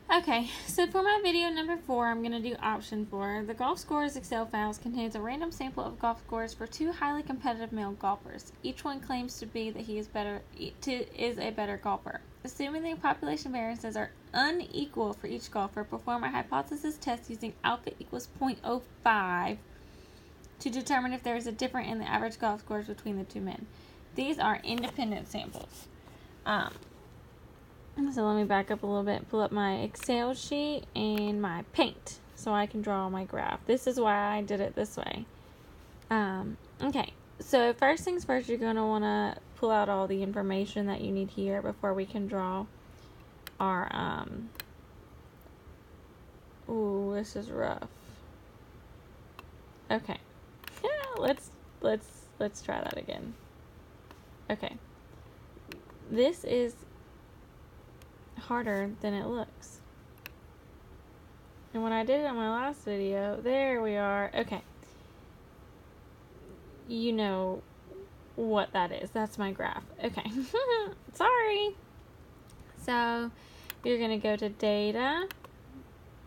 Okay, so for my video number 4, I'm going to do option 4. The Golf Scores Excel files contains a random sample of golf scores for 2 highly competitive male golfers. Each one claims to be that he is a better golfer. Assuming the population variances are unequal for each golfer, perform a hypothesis test using alpha equals 0.05 to determine if there is a difference in the average golf scores between the two men. These are independent samples. So let me back up a little bit, pull up my Excel sheet and my paint so I can draw my graph. This is why I did it this way. Okay, so first things first, you're going to want to pull out all the information that you need here before we can draw our, ooh, this is rough. Okay, yeah, let's try that again. Okay, this is harder than it looks. And when I did it on my last video, there we are. Okay. You know what that is. That's my graph. Okay. Sorry. So you're going to go to data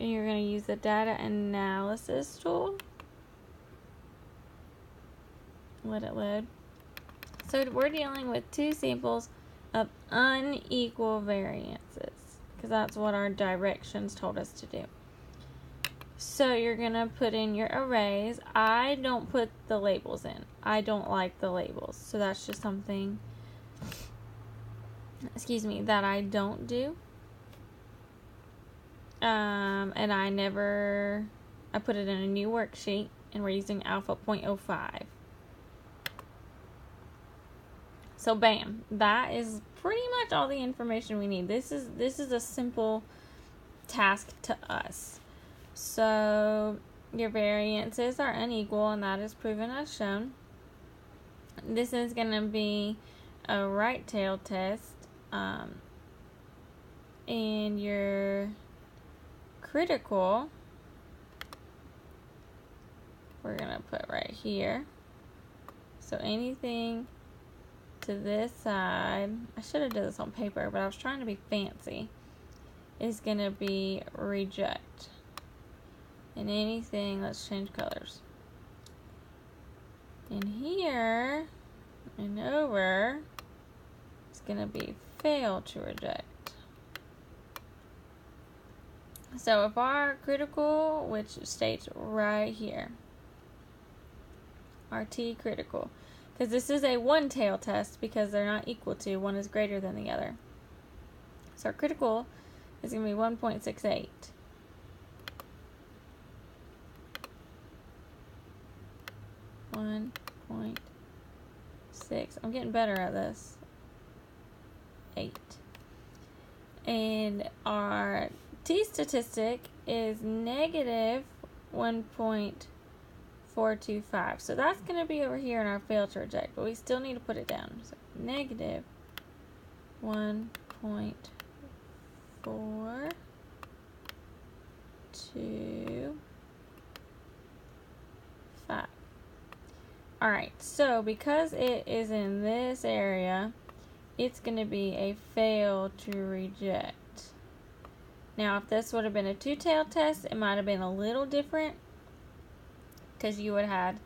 and you're going to use the data analysis tool. Let it load. So we're dealing with 2 samples of unequal variances because that's what our directions told us to do. So you're going to put in your arrays. I don't put the labels in. I don't like the labels. So that's just something, that I don't do. And I put it in a new worksheet and we're using alpha 0.05. So bam, that is pretty much all the information we need. This is a simple task to us. So your variances are unequal and that is proven as shown. This is going to be a right tail test. And your critical, we're going to put right here. So anything to this side, I should have done this on paper, but I was trying to be fancy, is going to be reject. And anything, let's change colors. And here and over, it's going to be fail to reject. So if our critical, which states right here, our T critical, because this is a one-tail test because they're not equal to, one is greater than the other. So our critical is going to be 1.68. I'm getting better at this. 8. And our T statistic is negative 1.425. So that's going to be over here in our fail to reject, but we still need to put it down. So negative 1.425. Alright, so because it is in this area, it's going to be a fail to reject. Now, if this would have been a 2-tail test, it might have been a little different because you would have had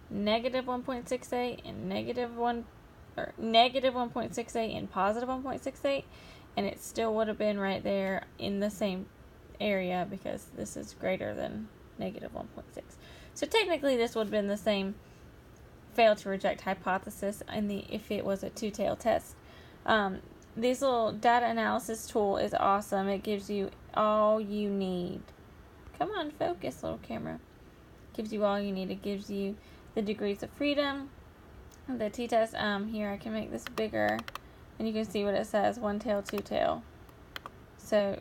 negative 1.68 and negative 1.68 and positive 1.68, and it still would have been right there in the same area because this is greater than negative 1.6. So technically, this would have been the same fail to reject hypothesis if it was a 2-tail test. This little data analysis tool is awesome. It gives you all you need. Come on, focus, little camera. It gives you all you need. It gives you the degrees of freedom. The t-test, here I can make this bigger and you can see what it says, 1-tail, 2-tail. So